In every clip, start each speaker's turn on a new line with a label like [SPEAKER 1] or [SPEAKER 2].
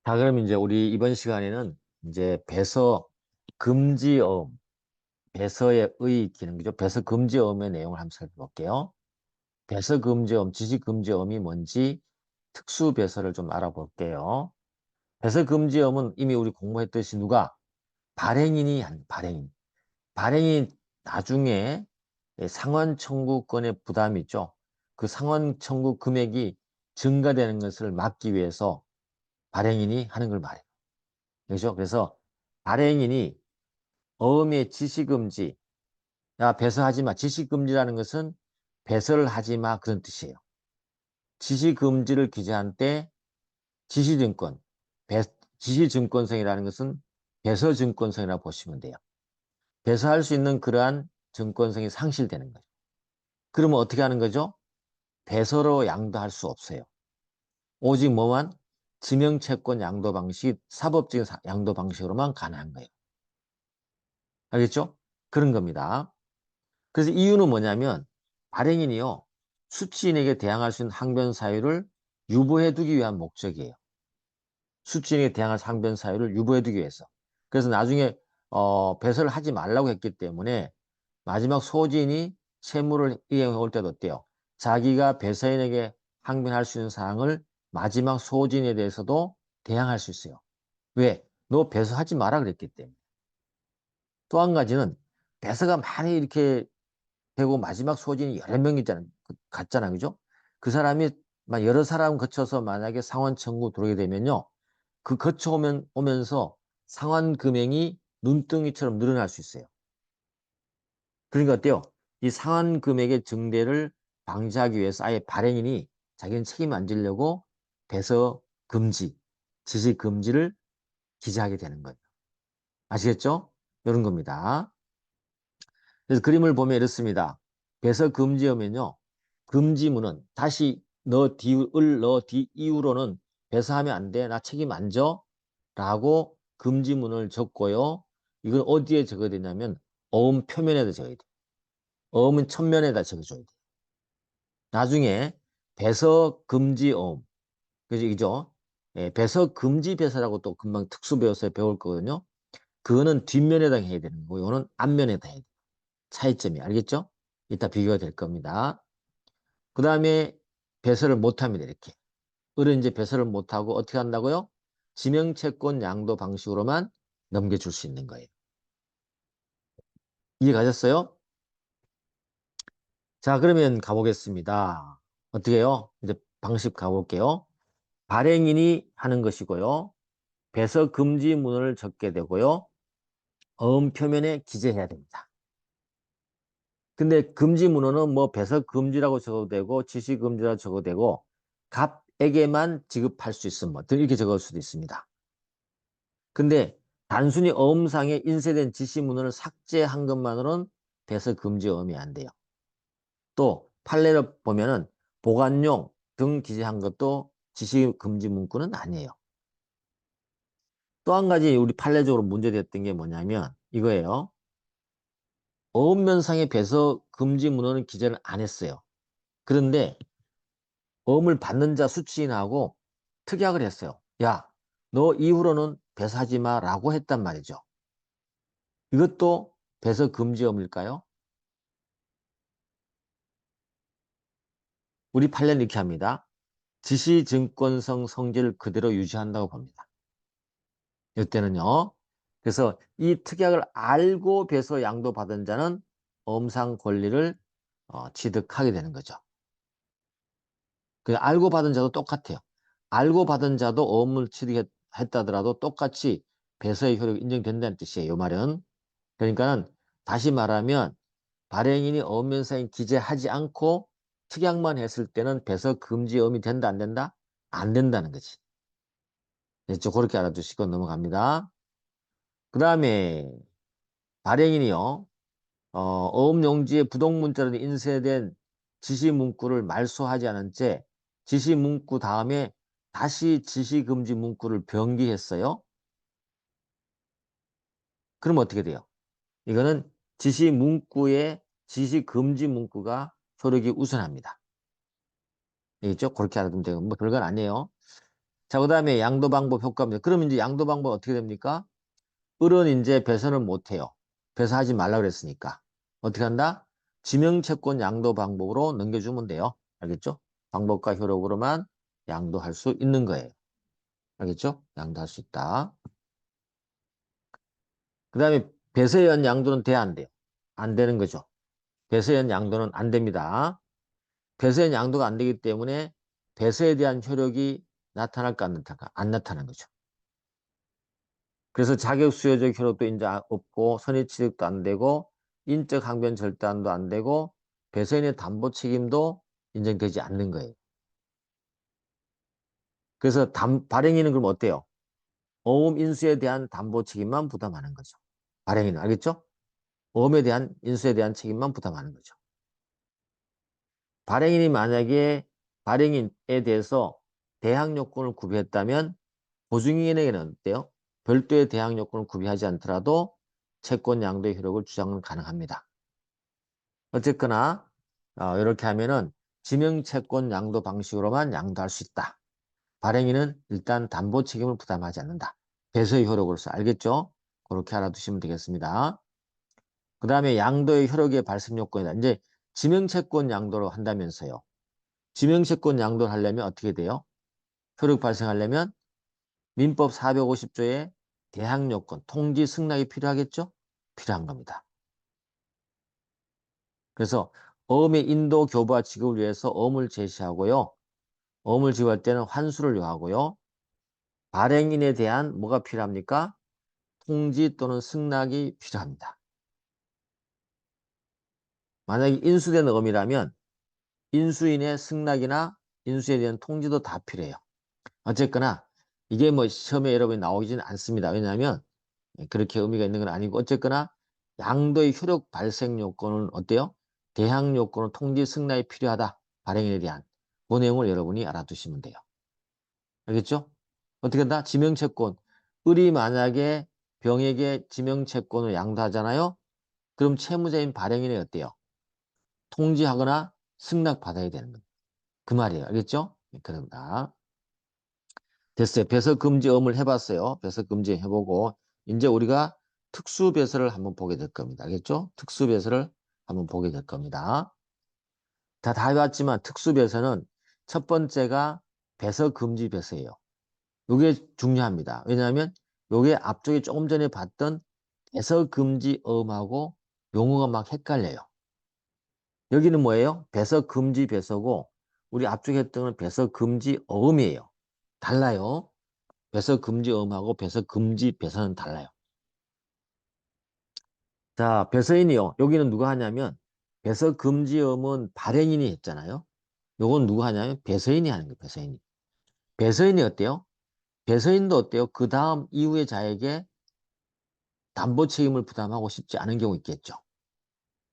[SPEAKER 1] 자, 그럼 이제 우리 이번 시간에는 이제 배서 금지어음, 배서의 의 기능이죠. 배서 금지어음의 내용을 한번 살펴볼게요. 배서 금지어음, 지시 금지어음이 뭔지 특수 배서를 좀 알아볼게요. 배서 금지어음은 이미 우리 공부했듯이 누가 발행인이 한 발행인. 발행이 나중에 상환 청구권의 부담이 있죠. 그 상환 청구 금액이 증가되는 것을 막기 위해서 발행인이 하는 걸 말해요. 그죠? 그래서 발행인이 어음의 지시금지, 야, 배설하지 마. 지시금지라는 것은 배설을 하지 마. 그런 뜻이에요. 지시금지를 기재한 때 지시증권, 배, 지시증권성이라는 것은 배설증권성이라고 보시면 돼요. 배설할 수 있는 그러한 증권성이 상실되는 거죠. 그러면 어떻게 하는 거죠? 배서로 양도할 수 없어요. 오직 뭐만? 지명채권 양도 방식, 사법적인 양도 방식으로만 가능한 거예요. 알겠죠? 그런 겁니다. 그래서 이유는 뭐냐면 발행인이요. 수취인에게 대항할 수 있는 항변 사유를 유보해 두기 위한 목적이에요. 수취인에게 대항할 항변 사유를 유보해 두기 위해서. 그래서 나중에 배설을 하지 말라고 했기 때문에 마지막 소지인이 채무를 이행해 올 때도 어때요? 자기가 배서인에게 항변할 수 있는 사항을 마지막 소지인에 대해서도 대항할 수 있어요. 왜? 너 배서하지 마라 그랬기 때문에. 또 한 가지는 배서가 많이 이렇게 되고 마지막 소진이 여러 명 있잖아요. 같잖아요. 그죠? 그 사람이 여러 사람 거쳐서 만약에 상환 청구 들어오게 되면요. 그 오면서 상환 금액이 눈덩이처럼 늘어날 수 있어요. 그러니까 어때요? 이 상환 금액의 증대를 방지하기 위해서 아예 발행인이 자기는 책임 안 지려고 배서 금지, 지시 금지를 기재하게 되는 거예요. 아시겠죠? 이런 겁니다. 그래서 그림을 보면 이렇습니다. 배서 금지어면요. 금지문은 다시 너 뒤 이후로는 배서하면 안 돼. 나 책임 안 져. 라고 금지문을 적고요. 이건 어디에 적어야 되냐면 어음 표면에다 적어야 돼. 어음은 첫면에다 적어줘야 돼. 나중에 배서 금지 어음. 그죠? 예, 배서 금지 배서라고 또 금방 특수 배워서 배울 거거든요. 그거는 뒷면에다 해야 되는 거고, 이거는 앞면에다 해야 돼. 차이점이 알겠죠? 이따 비교가 될 겁니다. 그 다음에 배설을 못합니다. 이렇게. 을은 이제 배설을 못하고 어떻게 한다고요? 지명채권 양도 방식으로만 넘겨줄 수 있는 거예요. 이해 가셨어요? 자, 그러면 가보겠습니다. 어떻게 해요? 이제 방식 가볼게요. 발행인이 하는 것이고요. 배서 금지 문을 적게 되고요. 어음 표면에 기재해야 됩니다. 근데 금지 문헌은 뭐 배석 금지라고 적어도 되고 지시 금지라고 적어도 되고 갑에게만 지급할 수 있음 뭐 이렇게 적을 수도 있습니다. 근데 단순히 어음상에 인쇄된 지시 문헌을 삭제한 것만으로는 배석 금지 어음이 안 돼요. 또 판례를 보면은 보관용 등 기재한 것도 지시 금지 문구는 아니에요. 또 한 가지 우리 판례적으로 문제됐던 게 뭐냐면 이거예요. 어음면상의 배석 금지 문헌은 기재를 안 했어요. 그런데 어음을 받는 자 수취인하고 특약을 했어요. 야, 너 이후로는 배사하지 마라고 했단 말이죠. 이것도 배서 금지어음일까요? 우리 판례는 이렇게 합니다. 지시증권성 성질을 그대로 유지한다고 봅니다. 이때는요. 그래서 이 특약을 알고 배서 양도받은 자는 어음상 권리를 취득하게 되는 거죠. 그 알고 받은 자도 똑같아요. 알고 받은 자도 어음을 취득했다더라도 똑같이 배서의 효력이 인정된다는 뜻이에요. 이 말은. 그러니까는 다시 말하면 발행인이 어음면상에 기재하지 않고 특약만 했을 때는 배서 금지 어음이 된다 안 된다? 안 된다는 거지. 됐죠? 그렇게 알아두시고 넘어갑니다. 그 다음에 발행인이요. 어음 용지에 부동문자로 인쇄된 지시 문구를 말소하지 않은 채 지시 문구 다음에 다시 지시 금지 문구를 변기했어요. 그럼 어떻게 돼요? 이거는 지시 문구에 지시 금지 문구가 효력이 우선합니다. 알겠죠? 그렇게 알아두면 되고 뭐 별건 아니에요. 자, 그 다음에 양도 방법 효과입니다. 그럼 이제 양도 방법 어떻게 됩니까? 을은 이제 배선을 못 해요. 배선하지 말라 그랬으니까. 어떻게 한다? 지명채권 양도 방법으로 넘겨주면 돼요. 알겠죠? 방법과 효력으로만 양도할 수 있는 거예요. 알겠죠? 양도할 수 있다. 그 다음에 배서에 의한 양도는 돼야 안 돼요? 안 되는 거죠. 배서에 의한 양도는 안 됩니다. 배서에 의한 양도가 안 되기 때문에 배서에 대한 효력이 나타날까 안 나타날까? 안 나타나는 거죠. 그래서 자격 수요적 효력도 이제 없고 선의취득도 안 되고 인적 항변 절단도 안 되고 배서인의 담보 책임도 인정되지 않는 거예요. 그래서 발행인은 그럼 어때요? 어음 인수에 대한 담보 책임만 부담하는 거죠. 발행인은 알겠죠? 어음에 대한 인수에 대한 책임만 부담하는 거죠. 발행인이 만약에 발행인에 대해서 대항 요건을 구비했다면 보증인에게는 어때요? 별도의 대항 요건을 구비하지 않더라도 채권 양도의 효력을 주장은 가능합니다. 어쨌거나 이렇게 하면은 지명채권 양도 방식으로만 양도할 수 있다. 발행인은 일단 담보 책임을 부담하지 않는다. 배서의 효력으로서 알겠죠? 그렇게 알아두시면 되겠습니다. 그 다음에 양도의 효력의 발생 요건이다. 이제 지명채권 양도를 한다면서요. 지명채권 양도를 하려면 어떻게 돼요? 효력 발생하려면 민법 450조의 대항 요건, 통지 승낙이 필요하겠죠? 필요한 겁니다. 그래서 어음의 인도 교부와 지급을 위해서 어음을 제시하고요. 어음을 지급할 때는 환수를 요하고요. 발행인에 대한 뭐가 필요합니까? 통지 또는 승낙이 필요합니다. 만약에 인수된 어음이라면 인수인의 승낙이나 인수에 대한 통지도 다 필요해요. 어쨌거나 이게 뭐 시험에 여러분이 나오지는 않습니다. 왜냐하면 그렇게 의미가 있는 건 아니고 어쨌거나 양도의 효력 발생 요건은 어때요? 대항 요건은 통지 승낙이 필요하다. 발행인에 대한 그 내용을 여러분이 알아두시면 돼요. 알겠죠? 어떻게 한다? 지명채권. 을이 만약에 병에게 지명채권을 양도하잖아요. 그럼 채무자인 발행인이 어때요? 통지하거나 승낙받아야 되는 거예요. 그 말이에요. 알겠죠? 그런다. 됐어요. 배서금지엄을 해봤어요. 배서금지 해보고 이제 우리가 특수배서를 한번 보게 될 겁니다. 알겠죠? 특수배서를 한번 보게 될 겁니다. 다 해봤지만 특수배서는 첫 번째가 배서금지 배서예요. 이게 중요합니다. 왜냐하면 이게 앞쪽에 조금 전에 봤던 배서금지엄하고 용어가 막 헷갈려요. 여기는 뭐예요? 배서금지 배서고 우리 앞쪽에 했던 건 배서금지어음이에요. 달라요. 배서금지어음하고 배서금지 배서는 달라요. 자, 배서인이요. 여기는 누가 하냐면 배서금지어음은 발행인이 했잖아요. 요건 누가 하냐면 배서인이 하는 거예요. 배서인이. 배서인이 어때요? 배서인도 어때요? 그 다음 이후의 자에게 담보 책임을 부담하고 싶지 않은 경우 있겠죠.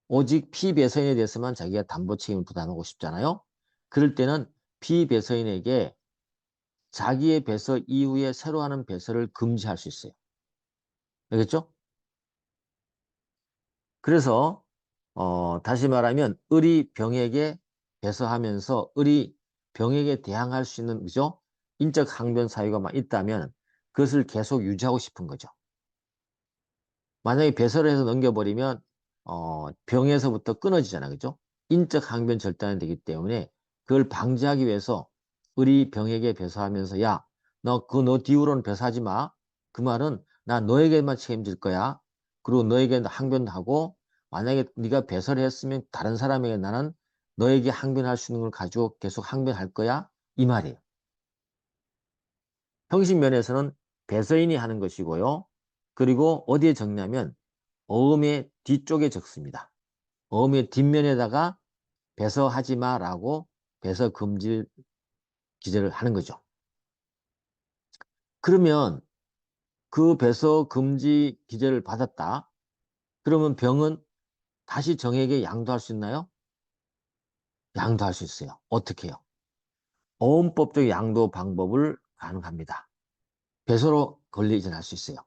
[SPEAKER 1] 오직 피배서인에 대해서만 자기가 담보 책임을 부담하고 싶잖아요. 그럴 때는 피배서인에게 자기의 배서 이후에 새로 하는 배서를 금지할 수 있어요. 알겠죠? 그래서 다시 말하면 을이 병에게 배서하면서 을이 병에게 대항할 수 있는 그죠? 인적 항변 사유가 있다면 그것을 계속 유지하고 싶은 거죠. 만약에 배설을 해서 넘겨버리면 병에서부터 끊어지잖아. 그죠? 인적 항변 절단이 되기 때문에 그걸 방지하기 위해서 을이 병에게 배서하면서 야, 너 뒤로는 배서하지 마. 그 말은 나 너에게만 책임질 거야. 그리고 너에게 항변도 하고 만약에 네가 배설을 했으면 다른 사람에게 나는 너에게 항변할 수 있는 걸 가지고 계속 항변할 거야. 이 말이에요. 형식 면에서는 배서인이 하는 것이고요. 그리고 어디에 적냐면 어음의 뒤쪽에 적습니다. 어음의 뒷면에다가 배서하지 마라고 배서 금지 기재를 하는 거죠. 그러면 그 배서 금지 기재를 받았다. 그러면 병은 다시 정에게 양도할 수 있나요? 양도할 수 있어요. 어떻게 해요? 어음법적 양도 방법을 가능합니다. 배서로 권리 이전할 수 있어요.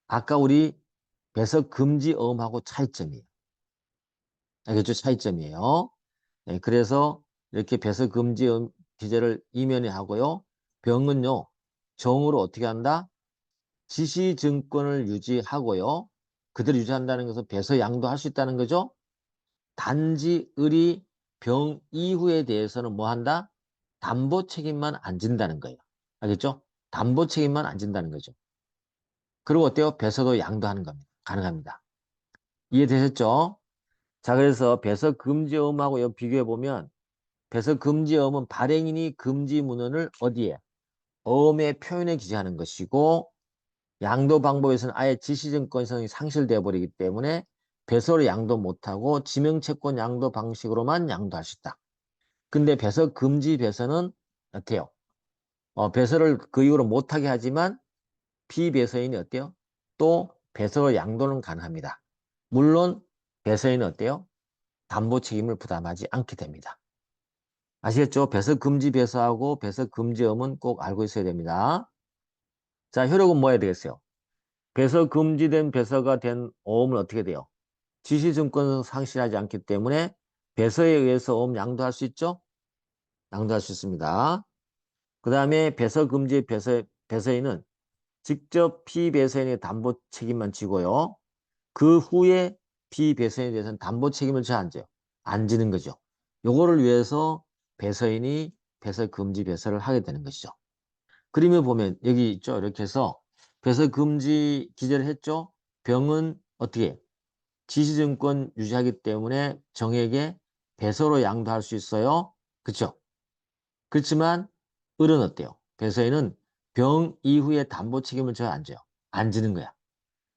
[SPEAKER 1] 아까 우리 배서 금지 어음하고 차이점이에요. 알겠죠? 차이점이에요. 네, 그래서 이렇게 배서 금지 기재를 이면에 하고요. 병은요, 정으로 어떻게 한다? 지시증권을 유지하고요. 그대로 유지한다는 것은 배서 양도할 수 있다는 거죠. 단지 을이 병 이후에 대해서는 뭐 한다? 담보 책임만 안 진다는 거예요. 알겠죠? 담보 책임만 안 진다는 거죠. 그리고 어때요? 배서도 양도하는 겁니다. 가능합니다. 이해되셨죠? 자, 그래서 배서 금지어음하고 여기 비교해 보면 배서 금지어음은 발행인이 금지 문헌을 어디에? 어음의 표현에 기재하는 것이고 양도 방법에서는 아예 지시증권성이 상실되어 버리기 때문에 배서를 양도 못하고 지명채권 양도 방식으로만 양도할 수 있다. 근데 배서 금지 배서는 어때요? 배서를 그 이후로 못하게 하지만 피배서인이 어때요? 또 배서 양도는 가능합니다. 물론 배서인은 어때요? 담보 책임을 부담하지 않게 됩니다. 아시겠죠? 배서 금지 배서하고 배서 금지음은 꼭 알고 있어야 됩니다. 자, 효력은 뭐 해야 되겠어요? 배서 금지된 배서가 된 어음은 어떻게 돼요? 지시증권을 상실하지 않기 때문에 배서에 의해서 어음 양도할 수 있죠? 양도할 수 있습니다. 그 다음에 배서 금지 배서인은 직접 피배서인의 담보 책임만 지고요. 그 후에 피배서인에 대해서는 담보 책임을 져안 져요. 안 지는 거죠. 요거를 위해서 배서인이 배서 금지 배서를 하게 되는 것이죠. 그림을 보면 여기 있죠. 이렇게 해서 배서 금지 기재를 했죠. 병은 어떻게 지시증권 유지하기 때문에 정액에 배서로 양도할 수 있어요. 그렇죠? 그렇지만 을은 어때요? 배서인은 병 이후에 담보 책임을 져야 안 져요. 안 지는 거야.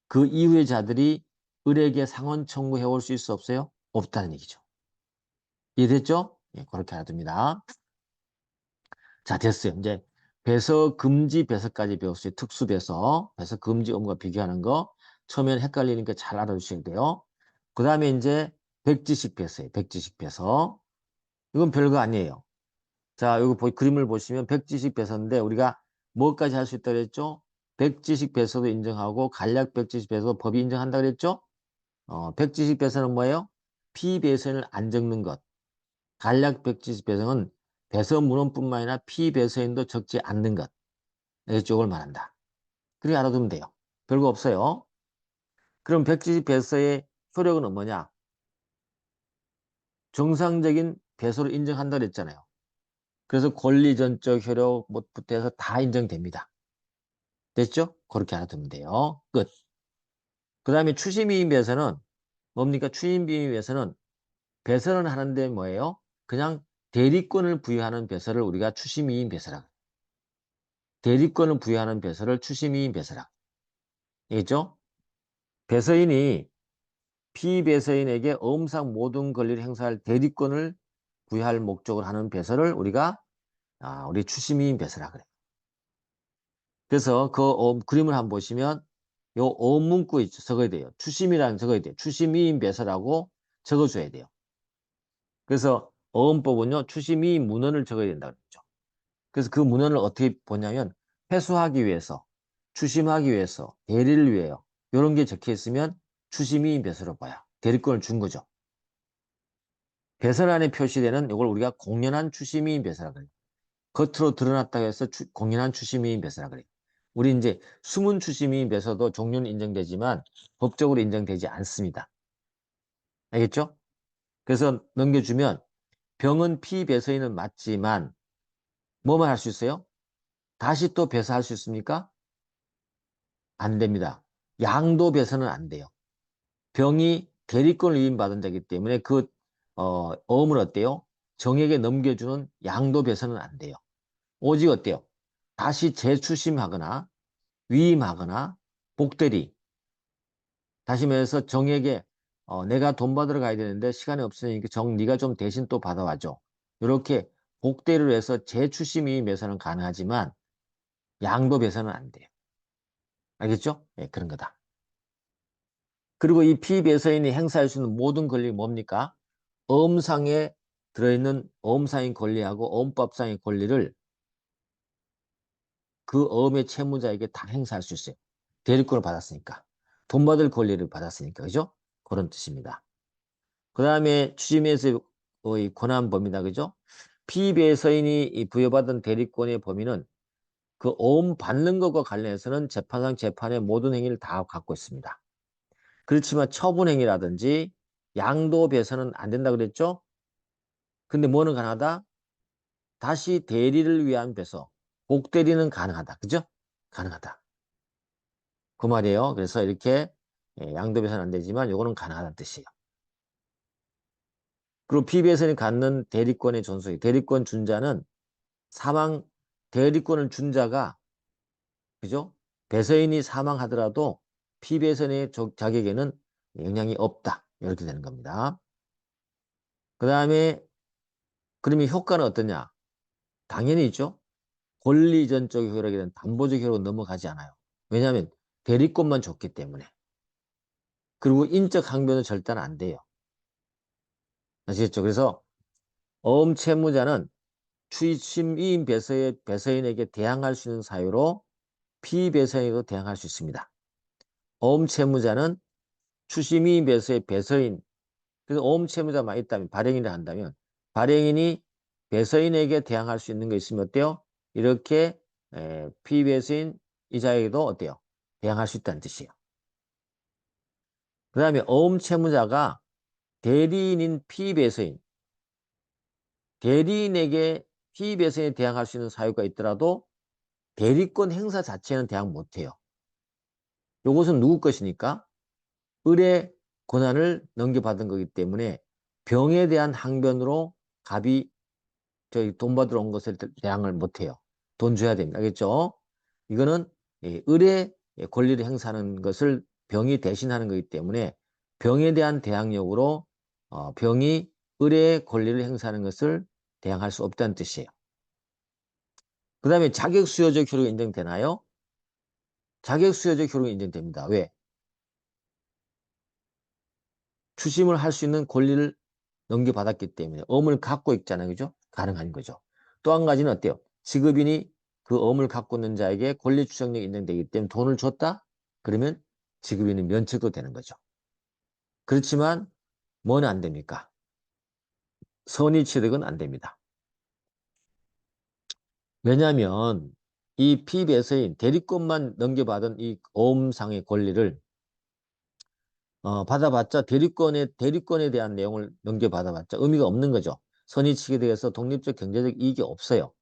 [SPEAKER 1] 그 이후의 자들이 을에게 상환 청구해 올 수 있어 없어요? 없다는 얘기죠. 이해됐죠? 예, 그렇게 알아둡니다. 자, 됐어요. 이제 배서 금지 배서까지 배웠어요. 특수 배서, 배서 금지 의무과 비교하는 거. 처음에는 헷갈리니까 잘 알아두셔야 돼요. 그 다음에 이제 백지식 배서예요. 백지식 배서. 이건 별거 아니에요. 자, 여기 그림을 보시면 백지식 배서인데 우리가 뭐까지 할 수 있다고 그랬죠? 백지식 배서도 인정하고 간략 백지식 배서 법이 인정한다 그랬죠? 백지식 배서는 뭐예요? 피배서인을 안 적는 것. 간략 백지식 배서는 배서 문헌뿐만 아니라 피배서인도 적지 않는 것. 이쪽을 말한다. 그렇게 알아두면 돼요. 별거 없어요. 그럼 백지식 배서의 효력은 뭐냐? 정상적인 배서로 인정한다 그랬잖아요. 그래서 권리전적 효력부터 해서 다 인정됩니다. 됐죠? 그렇게 알아두면 돼요. 끝. 그 다음에 추심이인 배서는 뭡니까? 추심이인 배서는 배서는 하는데 뭐예요? 그냥 대리권을 부여하는 배서를 우리가 추심이인 배서라. 대리권을 부여하는 배서를 추심이인 배서라. 알겠죠? 배서인이 피배서인에게 어음상 모든 권리를 행사할 대리권을 부여할 목적으로 하는 배서를 우리가 우리 추심이인 배서라 그래. 그래서 그 그림을 한번 보시면 요 어음 문구에 적어야 돼요. 추심이라는 적어야 돼요. 추심이인 배서라고 적어줘야 돼요. 그래서 어음법은요. 추심이인 문헌을 적어야 된다 그랬죠. 그래서 그 문헌을 어떻게 보냐면 회수하기 위해서, 추심하기 위해서, 대리를 위해요. 이런 게 적혀 있으면 추심이인 배서로 봐요. 대리권을 준 거죠. 배선안에 표시되는 이걸 우리가 공연한 추심이인 배서라 그래요. 겉으로 드러났다고 해서 공연한 추심이인 배서라 그래요. 우리 이제 숨은 추심이인 배서도 종류는 인정되지만 법적으로 인정되지 않습니다. 알겠죠? 그래서 넘겨주면 병은 피배서인은 맞지만 뭐만 할 수 있어요? 다시 또 배서할 수 있습니까? 안 됩니다. 양도 배서는 안 돼요. 병이 대리권을 위임받은 자이기 때문에 그 어음을 어때요? 정에게 넘겨주는 양도 배서는 안 돼요. 오직 어때요? 다시 재추심하거나 위임하거나 복대리 다시 말해서 정에게 내가 돈 받으러 가야 되는데 시간이 없으니까 정 네가 좀 대신 또 받아와줘. 이렇게 복대리로 해서 재추심 위임 배서는 가능하지만 양도 배서는 안 돼요. 알겠죠? 예, 그런 거다. 그리고 이 피배서인이 행사할 수 있는 모든 권리가 뭡니까? 어음상에 들어있는 어음상의 권리하고 어음법상의 권리를 그 어음의 채무자에게 다 행사할 수 있어요. 대리권을 받았으니까. 돈 받을 권리를 받았으니까. 그죠? 그런 뜻입니다. 그 다음에 추심에서의 권한 범위다. 그죠? 피배서인이 부여받은 대리권의 범위는 그 어음 받는 것과 관련해서는 재판상 재판의 모든 행위를 다 갖고 있습니다. 그렇지만 처분행위라든지 양도 배선은 안 된다 그랬죠? 근데 뭐는 가능하다? 다시 대리를 위한 배서, 곡대리는 가능하다. 그죠? 가능하다. 그 말이에요. 그래서 이렇게 양도 배선은 안 되지만 요거는 가능하다는 뜻이에요. 그리고 피배선이 갖는 대리권의 존속이 대리권 준자는 사망 대리권을 준 자가 그죠? 배서인이 사망하더라도 피배선의 자격에는 영향이 없다. 이렇게 되는 겁니다. 그 다음에 그러면 효과는 어떠냐? 당연히 있죠. 권리전적 효력이든 담보적 효력은 넘어가지 않아요. 왜냐하면 대리권만 줬기 때문에. 그리고 인적 항변은 절대는 안 돼요. 아시겠죠? 그래서 어음 채무자는 추심이인 배서인에게 대항할 수 있는 사유로 피배서인에도 대항할 수 있습니다. 어음 채무자는 추심이인 배서의 배서인, 그래서 어음 채무자만 있다면 발행인을 한다면 발행인이 배서인에게 대항할 수 있는 게 있으면 어때요? 이렇게 피배서인 이자에게도 어때요? 대항할 수 있다는 뜻이에요. 그 다음에 어음 채무자가 대리인인 피배서인, 대리인에게 피배서인에 대항할 수 있는 사유가 있더라도 대리권 행사 자체는 대항 못해요. 이것은 누구 것이니까? 을의 권한을 넘겨받은 거기 때문에 병에 대한 항변으로 갑이 저희 돈 받으러 온 것을 대항을 못해요. 돈 줘야 됩니다. 알겠죠? 이거는 을의 권리를 행사하는 것을 병이 대신하는 거기 때문에 병에 대한 대항력으로 병이 을의 권리를 행사하는 것을 대항할 수 없다는 뜻이에요. 그 다음에 자격수요적 효력이 인정되나요? 자격수요적 효력이 인정됩니다. 왜? 추심을 할 수 있는 권리를 넘겨받았기 때문에 엄을 갖고 있잖아요. 그죠? 가능한 거죠. 또 한 가지는 어때요? 지급인이 그 엄을 갖고 있는 자에게 권리 추정력이 인정되기 때문에 돈을 줬다? 그러면 지급인은 면책도 되는 거죠. 그렇지만 뭐는 안 됩니까? 선의취득은 안 됩니다. 왜냐하면 이 피배서인 대리권만 넘겨받은 이 어음상의 권리를 받아봤자 대리권에 대한 내용을 넘겨받아봤자 의미가 없는 거죠. 선의취득에 대해서 독립적 경제적 이익이 없어요.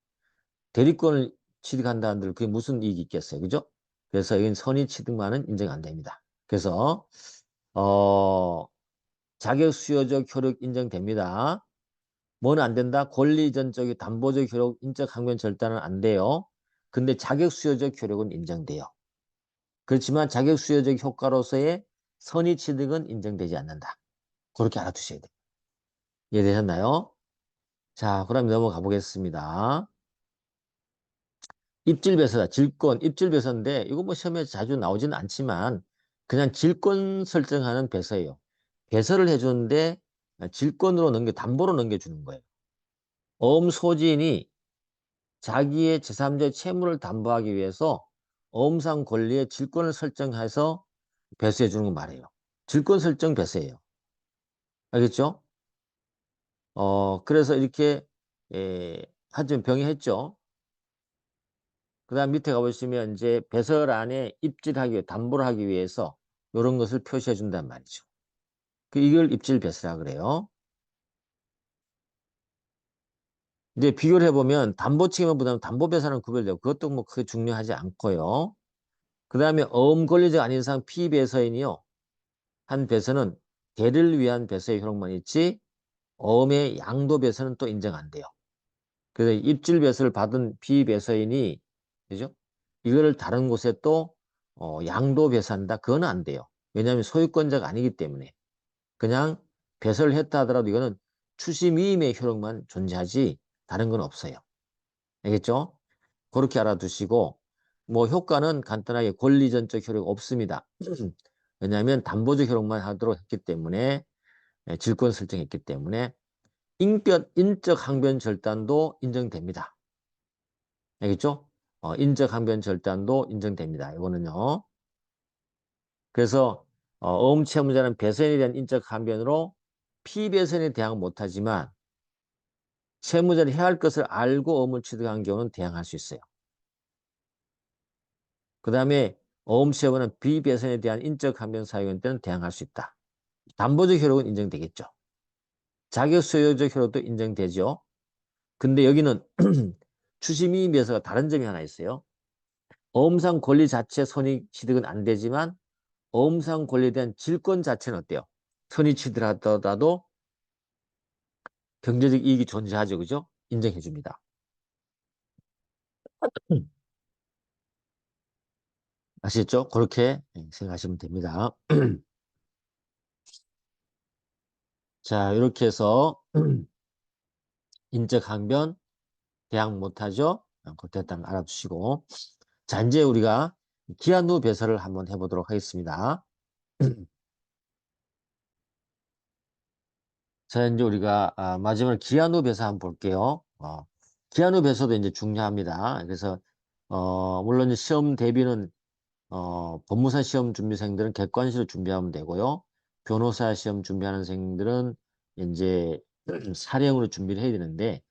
[SPEAKER 1] 대리권을 취득한다 한들 그게 무슨 이익이 있겠어요. 그죠? 그래서 이건 선의취득만은 인정 안 됩니다. 그래서 자격수요적 효력 인정됩니다. 뭐는 안 된다? 권리전적이 담보적 효력, 인적 항변 절단은 안 돼요. 근데 자격수요적 효력은 인정돼요. 그렇지만 자격수요적 효과로서의 선의취득은 인정되지 않는다. 그렇게 알아두셔야 돼요. 이해되셨나요? 자, 그럼 넘어가 보겠습니다. 입질배서다. 질권, 입질배서인데 이거 뭐 시험에 자주 나오지는 않지만 그냥 질권 설정하는 배서예요. 배서를 해주는데 질권으로 담보로 넘겨주는 거예요. 어음소지인이 자기의 제3자 채무를 담보하기 위해서 어음상 권리의 질권을 설정해서 배서해 주는 거 말이에요. 질권 설정 배서예요. 알겠죠? 그래서 이렇게 하여튼 병행했죠. 그 다음 밑에 가보시면 이제 배설안에 입질하기 위해 담보를 하기 위해서 이런 것을 표시해 준단 말이죠. 이걸 입질 배설이라 그래요. 이제 비교를 해보면 담보 책임은 부담, 담보 배설은 구별되고 그것도 뭐 크게 중요하지 않고요. 그 다음에 어음 권리적 아닌 이상 피배서인이요. 한 배서는 대를 위한 배서의 효력만 있지 어음의 양도 배서는 또 인정 안 돼요. 그래서 입질 배서를 받은 피배서인이 그죠? 이거를 다른 곳에 또 양도 배서한다. 그건 안 돼요. 왜냐하면 소유권자가 아니기 때문에 그냥 배설을 했다 하더라도 이거는 추심위임의 효력만 존재하지 다른 건 없어요. 알겠죠? 그렇게 알아두시고 뭐 효과는 간단하게 권리전적 효력 없습니다. 왜냐하면 담보적 효력만 하도록 했기 때문에 질권 설정했기 때문에 인적 항변 절단도 인정됩니다. 알겠죠? 인적 항변 절단도 인정됩니다. 이거는요. 그래서 어음 채무자는 배선에 대한 인적 항변으로 피배선에 대항 못하지만 채무자는 해야 할 것을 알고 어음을 취득한 경우는 대항할 수 있어요. 그 다음에 어음시험은 비배선에 대한 인적 항변 사유인 때는 대항할 수 있다. 담보적 효력은 인정되겠죠. 자격 수요적 효력도 인정되죠. 근데 여기는 추심이 비해서 다른 점이 하나 있어요. 어음상 권리 자체 선의 취득은 안 되지만 어음상 권리에 대한 질권 자체는 어때요? 선의 취득하더라도 경제적 이익이 존재하죠. 그죠? 인정해 줍니다. 아시겠죠? 그렇게 생각하시면 됩니다. 자, 이렇게 해서 인적 항변 대항 못하죠? 그때 딱 알아두시고. 자, 이제 우리가 기한 후 배설을 한번 해보도록 하겠습니다. 자, 이제 우리가 마지막으로 기한 후 배설 한번 볼게요. 기한 후 배설도 이제 중요합니다. 그래서 물론 이제 시험 대비는 법무사 시험 준비생들은 객관식으로 준비하면 되고요. 변호사 시험 준비하는 생들은 이제 사례형으로 준비를 해야 되는데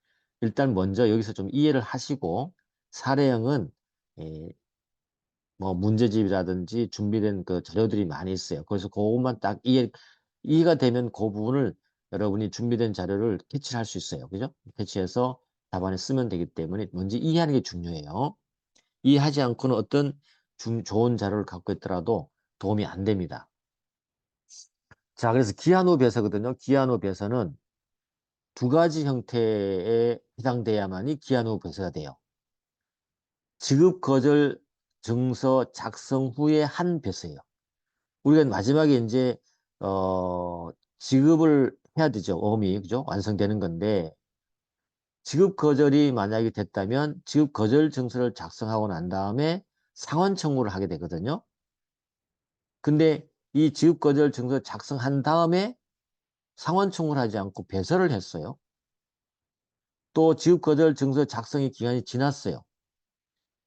[SPEAKER 1] 일단 먼저 여기서 좀 이해를 하시고 사례형은 예, 뭐 문제집이라든지 준비된 그 자료들이 많이 있어요. 그래서 그것만 딱 이해가 되면 그 부분을 여러분이 준비된 자료를 캐치할 수 있어요. 그죠? 캐치해서 답안에 쓰면 되기 때문에 먼저 이해하는 게 중요해요. 이해하지 않고는 어떤 좋은 자료를 갖고 있더라도 도움이 안 됩니다. 자, 그래서 기한 후 배서거든요. 기한 후 배서는 두 가지 형태에 해당돼야만이 기한 후 배서가 돼요. 지급 거절 증서 작성 후에 한 배서예요. 우리가 마지막에 이제 지급을 해야 되죠. 어음이 그죠? 완성되는 건데 지급 거절이 만약에 됐다면 지급 거절 증서를 작성하고 난 다음에 상환 청구를 하게 되거든요. 근데 이 지급 거절 증서 작성한 다음에 상환 청구를 하지 않고 배설을 했어요. 또 지급 거절 증서 작성의 기간이 지났어요.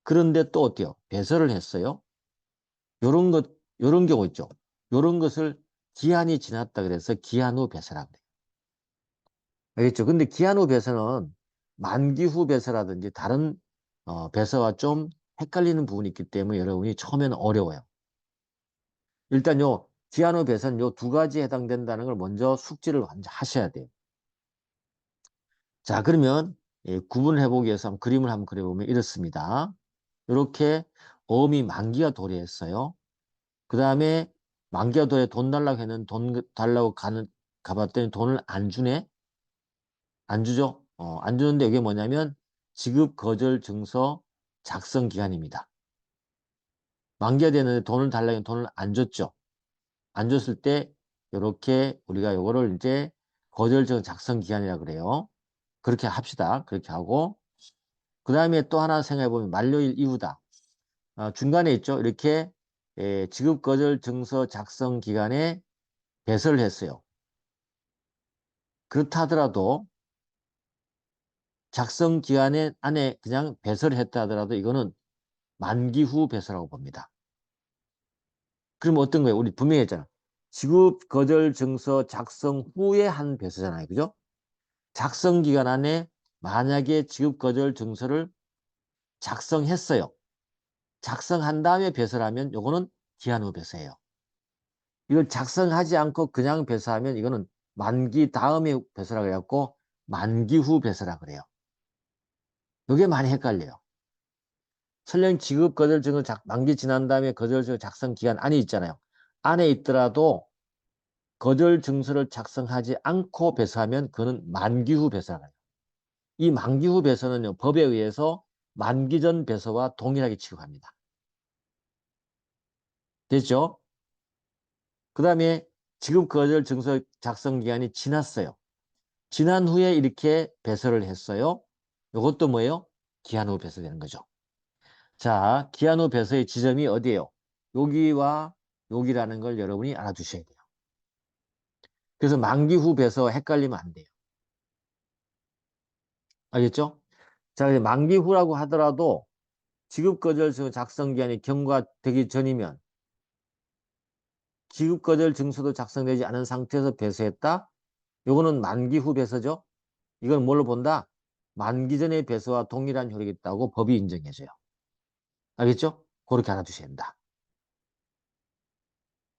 [SPEAKER 1] 그런데 또 어때요? 배설을 했어요. 요런 것, 요런 경우 있죠. 요런 것을 기한이 지났다 그래서 기한 후 배설하고 그래요. 알겠죠? 근데 기한 후 배설은 만기 후 배설이라든지 다른 배설과 좀 헷갈리는 부분이 있기 때문에 여러분이 처음에는 어려워요. 일단 요 기한 후 배설은 요 두 가지에 해당된다는 걸 먼저 숙지를 먼저 하셔야 돼요. 자, 그러면 구분을 해보기 위해서 그림을 한번 그려보면 이렇습니다. 이렇게 어음이 만기가 도래했어요. 그 다음에 만기가 도래 돈 달라고 했는 돈 달라고 가봤더니 돈을 안 주네? 안 주죠? 안 주는데 이게 뭐냐면 지급 거절 증서 작성 기간입니다. 만기가 되는데 돈을 달라고 했는데 돈을 안 줬죠. 안 줬을 때 이렇게 우리가 요거를 이제 거절 증서 작성 기간이라 그래요. 그렇게 합시다. 그렇게 하고 그 다음에 또 하나 생각해보면 만료일 이후다. 중간에 있죠. 이렇게 지급 거절 증서 작성 기간에 배설을 했어요. 그렇다 하더라도 작성 기간에 안에 그냥 배설을 했다 하더라도 이거는 만기 후 배설하고 봅니다. 그럼 어떤 거예요? 우리 분명히 했잖아. 지급 거절 증서 작성 후에 한 배설잖아요. 그죠? 작성 기간 안에 만약에 지급 거절 증서를 작성했어요. 작성한 다음에 배설하면 요거는 기한 후 배설이에요. 이걸 작성하지 않고 그냥 배설하면 이거는 만기 다음에 배설하고 해갖고 만기 후 배설하고 그래요. 이게 많이 헷갈려요. 설령 지급 거절증을 만기 지난 다음에 거절증 작성 기간 안에 있잖아요. 안에 있더라도 거절 증서를 작성하지 않고 배설하면 그거는 만기 후 배설하요. 이 만기 후 배설은요, 법에 의해서 만기 전 배설과 동일하게 취급합니다. 됐죠? 그 다음에 지급 거절 증서 작성 기간이 지났어요. 지난 후에 이렇게 배설을 했어요. 이것도 뭐예요? 기한 후 배설되는 거죠. 자, 기한 후 배설의 지점이 어디예요? 여기와 여기라는 걸 여러분이 알아두셔야 돼요. 그래서 만기 후 배설 헷갈리면 안 돼요. 알겠죠? 자, 만기 후라고 하더라도 지급 거절 증서 작성 기한이 경과되기 전이면 지급 거절 증서도 작성되지 않은 상태에서 배설했다? 요거는 만기 후 배설죠? 이건 뭘로 본다? 만기 전의 배수와 동일한 효력이 있다고 법이 인정해줘요. 알겠죠? 그렇게 알아두셔야 된다.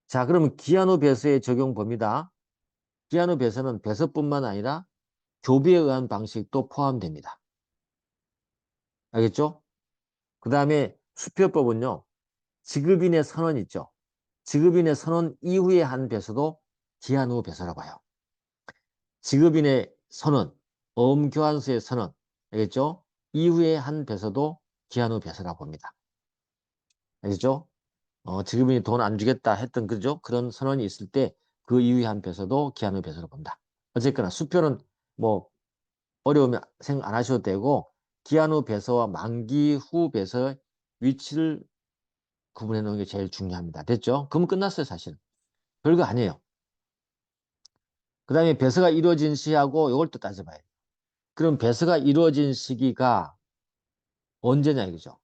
[SPEAKER 1] 자, 그러면 기한 후 배서의 적용 범위다. 기한 후 배서는 배서뿐만 아니라 교비에 의한 방식도 포함됩니다. 알겠죠? 그 다음에 수표법은요. 지급인의 선언 있죠. 지급인의 선언 이후에 한 배서도 기한 후 배서라고 해요. 지급인의 선언, 어음교환서의 선언, 알겠죠? 이후에 한 배서도 기한 후 배서라고 합니다. 알겠죠? 지급인이 돈 안 주겠다 했던 그죠? 그런 선언이 있을 때 그 이후에 한 배서도 기한 후 배서로 본다. 어쨌거나 수표는 뭐 어려우면 생각 안 하셔도 되고 기한 후 배서와 만기 후 배서의 위치를 구분해 놓는 게 제일 중요합니다. 됐죠? 그러면 끝났어요, 사실은. 별거 아니에요. 그 다음에 배서가 이루어진 시하고 이걸 또 따져봐야 돼요. 그럼 배서가 이루어진 시기가 언제냐 이거죠.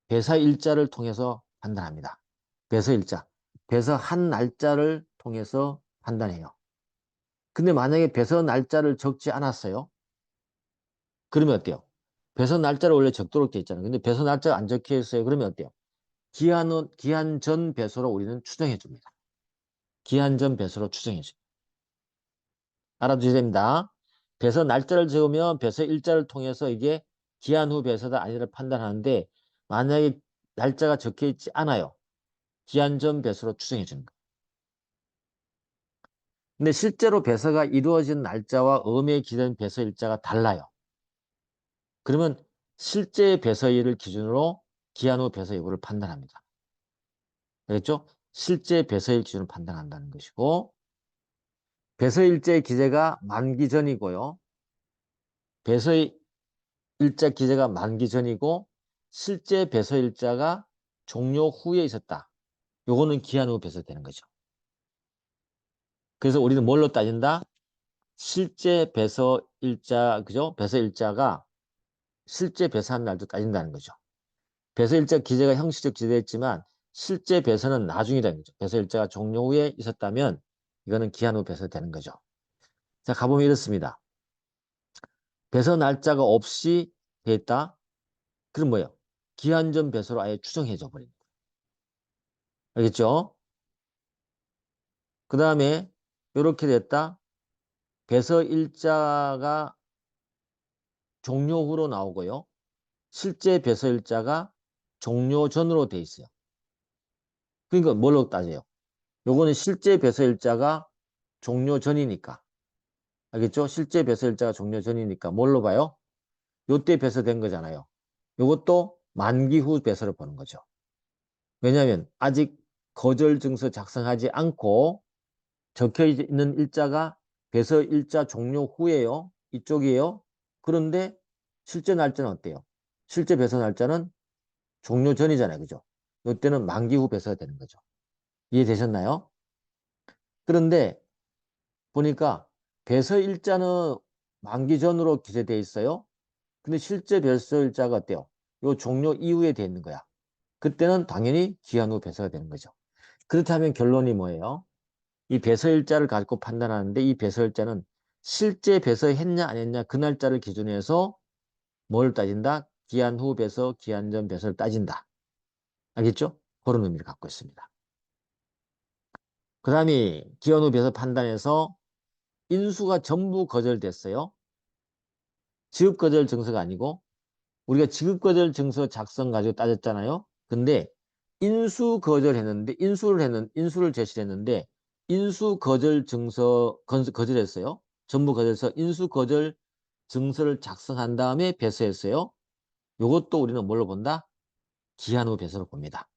[SPEAKER 1] 배서 일자를 통해서 판단합니다. 배서 일자. 배서 한 날짜를 통해서 판단해요. 근데 만약에 배서 날짜를 적지 않았어요. 그러면 어때요? 배서 날짜를 원래 적도록 돼 있잖아요. 근데 배서 날짜가 안 적혀 있어요. 그러면 어때요? 기한 전 배서로 우리는 추정해 줍니다. 기한 전 배서로 추정해 줍니다. 알아두셔야 됩니다. 배서 날짜를 적으면 배서 일자를 통해서 이게 기한 후 배서다 아니라 판단하는데 만약에 날짜가 적혀 있지 않아요. 기한 전 배서로 추정해 주는 거예요. 근데 실제로 배서가 이루어진 날짜와 음에 기된 배서 일자가 달라요. 그러면 실제 배서일을 기준으로 기한 후 배서 여부를 판단합니다. 알겠죠? 실제 배서일 기준으로 판단한다는 것이고 배서일자의 기재가 만기 전이고요. 배서의 일자 기재가 만기 전이고 실제 배서일자가 종료 후에 있었다. 요거는 기한 후 배서되는 거죠. 그래서 우리는 뭘로 따진다? 실제 배서일자, 그죠? 배서일자가 실제 배서한 날도 따진다는 거죠. 배서일자 기재가 형식적 기재했지만 실제 배서는 나중이라는 거죠. 배서일자가 종료 후에 있었다면 이거는 기한 후 배서되는 거죠. 자, 가보면 이렇습니다. 배서 날짜가 없이 됐다? 그럼 뭐예요? 기한 전 배서로 아예 추정해져 버립니다. 알겠죠? 그 다음에 이렇게 됐다. 배서 일자가 종료 후로 나오고요. 실제 배서 일자가 종료 전으로 돼 있어요. 그러니까 뭘로 따져요? 요거는 실제 배서 일자가 종료 전이니까. 알겠죠? 실제 배서 일자가 종료 전이니까 뭘로 봐요? 요때 배서된 거잖아요. 요것도 만기 후 배서를 보는 거죠. 왜냐하면 아직 거절 증서 작성하지 않고 적혀 있는 일자가 배서 일자 종료 후에요. 이쪽이에요. 그런데 실제 날짜는 어때요? 실제 배서 날짜는 종료 전이잖아요. 그죠? 이때는 만기 후 배서가 되는 거죠. 이해되셨나요? 그런데 보니까 배서 일자는 만기 전으로 기재되어 있어요. 근데 실제 배서 일자가 어때요? 요 종료 이후에 되어 있는 거야. 그때는 당연히 기한 후 배서가 되는 거죠. 그렇다면 결론이 뭐예요? 이 배서일자를 가지고 판단하는데 이 배서일자는 실제 배서했냐 안 했냐 그 날짜를 기준으로 해서 뭘 따진다? 기한 후 배서, 기한 전 배서를 따진다. 알겠죠? 그런 의미를 갖고 있습니다. 그 다음에 기한 후 배서 판단에서 인수가 전부 거절됐어요. 지급거절 증서가 아니고 우리가 지급거절 증서 작성 가지고 따졌잖아요. 근데 인수를 제시했는데 인수거절 증서 거절했어요. 전부 거절해서 인수거절 증서를 작성한 다음에 배서했어요. 이것도 우리는 뭘로 본다? 기한 후 배서로 봅니다.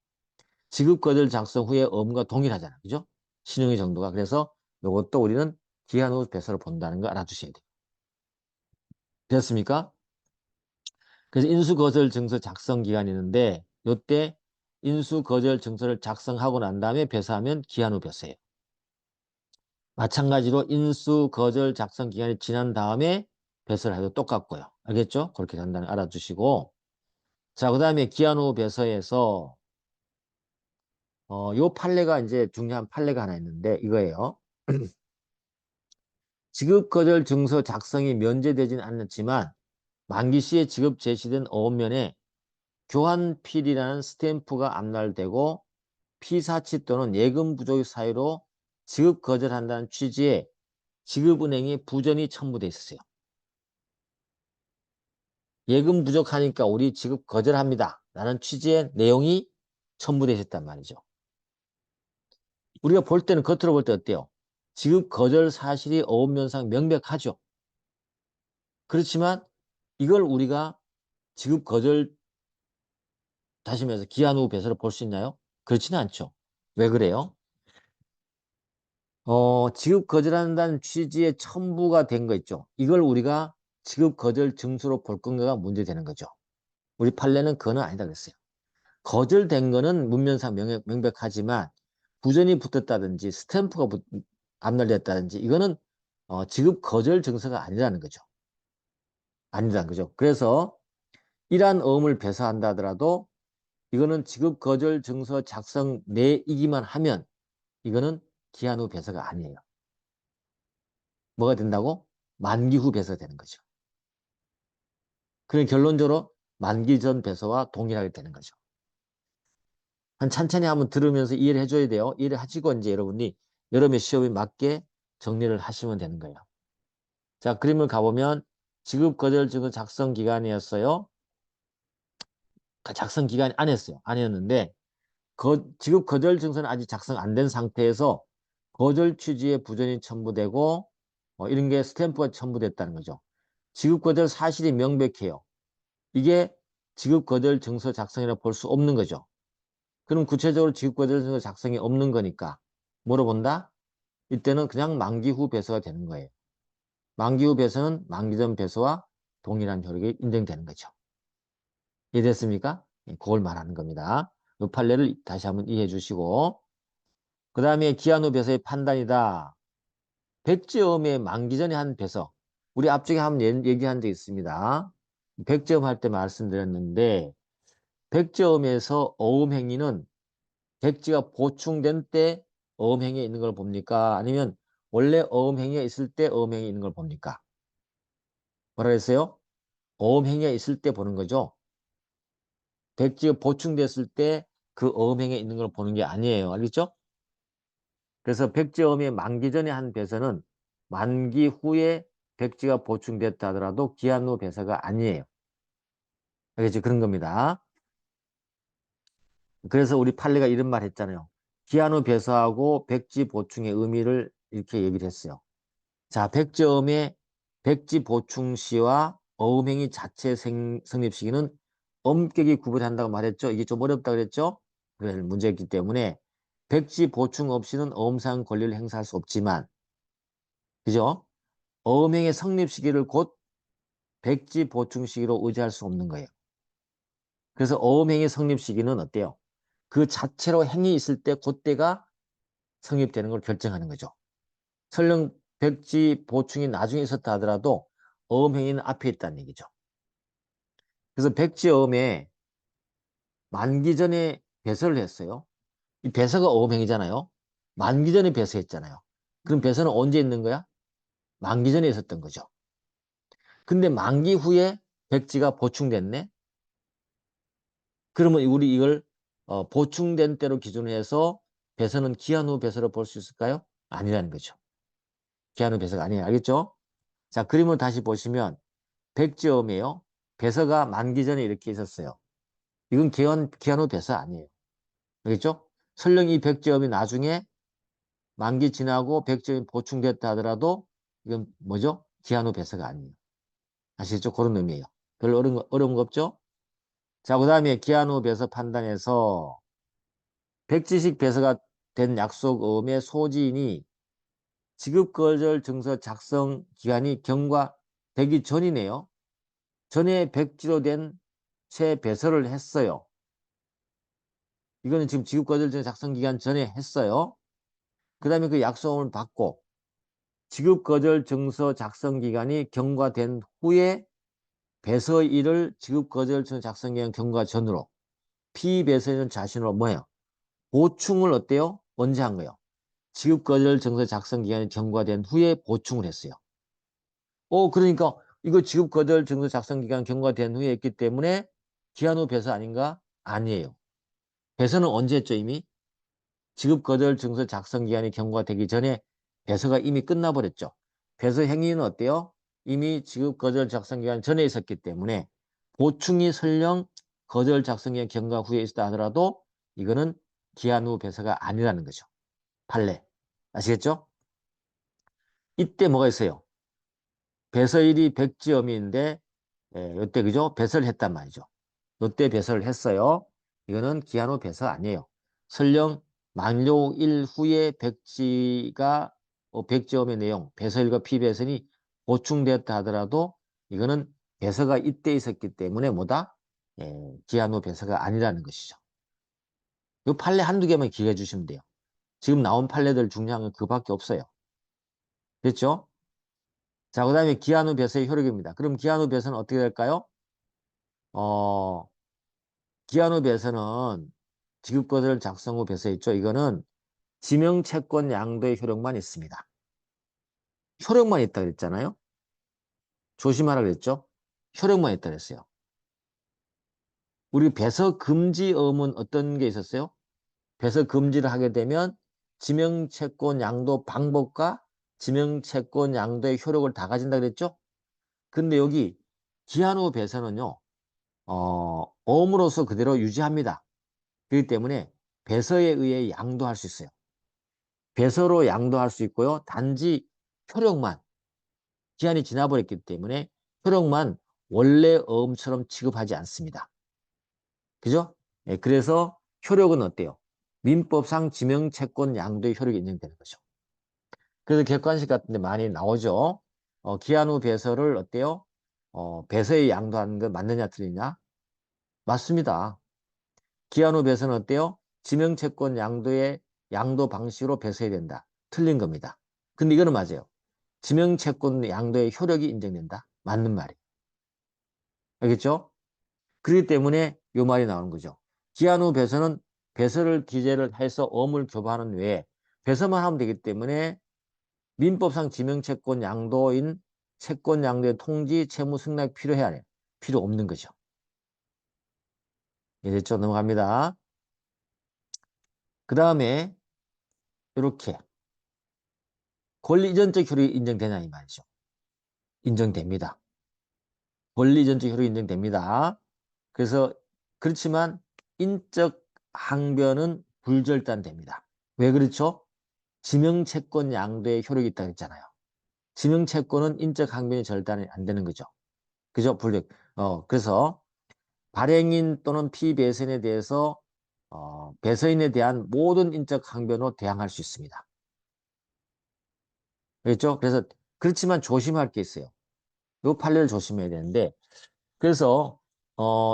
[SPEAKER 1] 지급거절 작성 후에 어음과 동일하잖아요. 그죠? 신용의 정도가. 그래서 이것도 우리는 기한 후 배서로 본다는 거 알아두셔야 돼요. 됐습니까? 그래서 인수거절 증서 작성 기간이 있는데 이때 인수거절 증서를 작성하고 난 다음에 배서하면 기한 후 배서예요. 마찬가지로 인수거절 작성 기간이 지난 다음에 배서를 해도 똑같고요. 알겠죠? 그렇게 된다는 알아두시고 자, 그 다음에 기한 후 배서에서 요 판례가 이제 중요한 판례가 하나 있는데 이거예요. 지급거절 증서 작성이 면제되진 않았지만 만기 시에 지급 제시된 어음면에 교환필이라는 스탬프가 압날되고 피사치 또는 예금 부족 사유로 지급 거절한다는 취지의 지급은행이 부전이 첨부돼 있었어요. 예금 부족하니까 우리 지급 거절합니다. 라는 취지의 내용이 첨부되어 있었단 말이죠. 우리가 볼 때는 겉으로 볼 때 어때요? 지급 거절 사실이 어업면상 명백하죠. 그렇지만 이걸 우리가 지급 거절 다시 말해서 기한 후 배설을 볼 수 있나요? 그렇지는 않죠. 왜 그래요? 지급 거절한다는 취지의 첨부가 된 거 있죠. 이걸 우리가 지급 거절 증서로 볼 건가가 문제되는 거죠. 우리 판례는 그거는 아니다 그랬어요. 거절된 거는 문면상 명백하지만 부전이 붙었다든지 스탬프가 압날됐다든지 이거는 지급 거절 증서가 아니라는 거죠. 아니라는 거죠. 그래서 이러한 어음을 배서한다 하더라도 이거는 지급 거절 증서 작성 내이기만 하면 이거는 기한 후 배서가 아니에요. 뭐가 된다고? 만기 후 배서되는 거죠. 그럼 결론적으로 만기 전 배서와 동일하게 되는 거죠. 한 천천히 한번 들으면서 이해를 해줘야 돼요. 이해를 하시고 이제 여러분의 시험에 맞게 정리를 하시면 되는 거예요. 자, 그림을 가보면 지급 거절 증서 작성 기간이었어요. 작성 기간이 안 했어요. 아니었는데 지급 거절 증서는 아직 작성 안 된 상태에서 거절 취지의 부전이 첨부되고 이런 게 스탬프가 첨부됐다는 거죠. 지급 거절 사실이 명백해요. 이게 지급 거절 증서 작성이라 볼 수 없는 거죠. 그럼 구체적으로 지급 거절 증서 작성이 없는 거니까 뭐로 본다? 이때는 그냥 만기 후 배서가 되는 거예요. 만기 후 배서는 만기 전 배서와 동일한 효력이 인정되는 거죠. 이해됐습니까? 그걸 말하는 겁니다. 이 판례를 다시 한번 이해해 주시고 그 다음에 기한 후 배서의 판단이다. 백지음의 만기 전에 한 배서. 우리 앞쪽에 한번 얘기한 적 있습니다. 백지음 할 때 말씀드렸는데 백지음에서 어음행위는 백지가 보충된 때 어음행위에 있는 걸 봅니까? 아니면 원래 어음행위가 있을 때 어음행위에 있는 걸 봅니까? 뭐라 그랬어요? 어음행위가 있을 때 보는 거죠. 백지가 보충됐을 때 그 어음행위에 있는 걸 보는 게 아니에요. 알겠죠? 그래서 백지음의 만기 전에 한 배서는 만기 후에 백지가 보충됐다 하더라도 기한 후 배서가 아니에요. 알겠죠? 그런 겁니다. 그래서 우리 판례가 이런 말 했잖아요. 기한 후 배서하고 백지 보충의 의미를 이렇게 얘기를 했어요. 자, 백지음의 백지 보충 시와 어음행위 자체 성립 시기는 엄격히 구분한다고 말했죠. 이게 좀 어렵다 그랬죠. 그래서 문제였기 때문에 백지 보충 없이는 어음상 권리를 행사할 수 없지만, 그죠? 어음행의 성립 시기를 곧 백지 보충 시기로 의지할 수 없는 거예요. 그래서 어음행의 성립 시기는 어때요? 그 자체로 행이 있을 때 그때가 성립되는 걸 결정하는 거죠. 설령 백지 보충이 나중에 있었다 하더라도 어음행위는 앞에 있다는 얘기죠. 그래서 백지어음에 만기 전에 배설을 했어요. 이 배서가 어음행위잖아요. 만기 전에 배서했잖아요. 그럼 배서는 언제 있는 거야? 만기 전에 있었던 거죠. 근데 만기 후에 백지가 보충됐네. 그러면 우리 이걸 보충된 때로 기준으로 해서 배서는 기한 후 배서로 볼 수 있을까요? 아니라는 거죠. 기한 후 배서가 아니에요. 알겠죠? 자, 그림을 다시 보시면 백지음이에요. 배서가 만기 전에 이렇게 있었어요. 이건 기한 후 배서 아니에요. 알겠죠? 설령 이 백지음이 나중에 만기 지나고 백지음이 보충됐다 하더라도 이건 뭐죠? 기한 후 배서가 아니에요. 아시겠죠? 그런 의미예요. 별로 어려운 거 없죠? 자, 그 다음에 기한 후 배서 판단에서 백지식 배서가 된 약속음의 소지인이 지급거절 증서 작성 기간이 경과되기 전이네요. 전에 백지로 된 채 배서를 했어요. 이거는 지금 지급거절 증서 작성 기간 전에 했어요. 그 다음에 그 약속음을 받고 지급거절 증서 작성 기간이 경과된 후에 배서일을 지급거절 증서 작성 기간 경과 전으로 피배서인 자신으로 뭐예요? 보충을 어때요? 언제 한 거예요? 지급거절 증서 작성 기간이 경과된 후에 보충을 했어요. 그러니까 이거 지급거절 증서 작성 기간 경과된 후에 했기 때문에 기한 후 배서 아닌가? 아니에요. 배서는 언제 했죠, 이미? 지급거절 증서 작성 기한이 경과가 되기 전에 배서가 이미 끝나버렸죠. 배서 행위는 어때요? 이미 지급거절 작성 기한 전에 있었기 때문에 보충이 설령 거절 작성 기한 경과 후에 있었다 하더라도 이거는 기한 후 배서가 아니라는 거죠. 판례. 아시겠죠? 이때 뭐가 있어요? 배서일이 백지엄인데 이때 그죠? 배서를 했단 말이죠. 이때 배서를 했어요. 이거는 기한 후 배서 아니에요. 설령 만료일 후에 백지가 백지엄의 내용, 배서일과 피배선이 보충되었다 하더라도 이거는 배서가 이때 있었기 때문에 뭐다? 기한 후 배서가 아니라는 것이죠. 이 판례 한두 개만 기억해 주시면 돼요. 지금 나온 판례들 중요한 건 그밖에 없어요. 됐죠? 자, 그 다음에 기한 후 배서의 효력입니다. 그럼 기한 후 배서는 어떻게 될까요? 어, 기한 후 배서는 지급거절 작성 후 배서 있죠. 이거는 지명채권 양도의 효력만 있습니다. 효력만 있다 그랬잖아요. 조심하라 그랬죠. 효력만 있다 그랬어요. 우리 배서 금지 어음은 어떤 게 있었어요? 배서 금지를 하게 되면 지명채권 양도 방법과 지명채권 양도의 효력을 다 가진다 그랬죠. 근데 여기 기한 후 배서는요. 어음으로서 그대로 유지합니다. 그렇기 때문에 배서에 의해 양도할 수 있어요. 배서로 양도할 수 있고요. 단지 효력만 기한이 지나버렸기 때문에 효력만 원래 어음처럼 취급하지 않습니다. 그죠? 네, 그래서 효력은 어때요? 민법상 지명채권 양도의 효력이 인정되는 거죠. 그래서 객관식 같은 데 많이 나오죠. 기한 후 배서를 어때요? 배서에 양도하는 거 맞느냐 틀리냐? 맞습니다. 기한 후 배서는 어때요? 지명채권 양도의 양도 방식으로 배서해야 된다. 틀린 겁니다. 근데 이거는 맞아요. 지명채권 양도의 효력이 인정된다. 맞는 말이에요. 알겠죠? 그렇기 때문에 이 말이 나오는 거죠. 기한 후 배서는 배서를 기재를 해서 어음을 교부하는 외에 배서만 하면 되기 때문에 민법상 지명채권 양도인 채권 양도의 통지, 채무 승낙이 필요해야 해요. 필요 없는 거죠. 이해됐죠? 넘어갑니다. 그 다음에 이렇게 권리 이전적 효력이 인정되냐 이 말이죠. 인정됩니다. 권리 이전적 효력이 인정됩니다. 그래서 그렇지만 인적 항변은 불절단됩니다. 왜 그렇죠? 지명채권 양도에 효력이 있다고 했잖아요. 지명채권은 인적 항변이 절단이 안 되는 거죠. 그죠? 그래서 발행인 또는 피배선에 대해서 배서인에 대한 모든 인적 항변으로 대항할 수 있습니다. 그렇죠? 그래서 그렇지만 조심할 게 있어요. 이 판례를 조심해야 되는데 그래서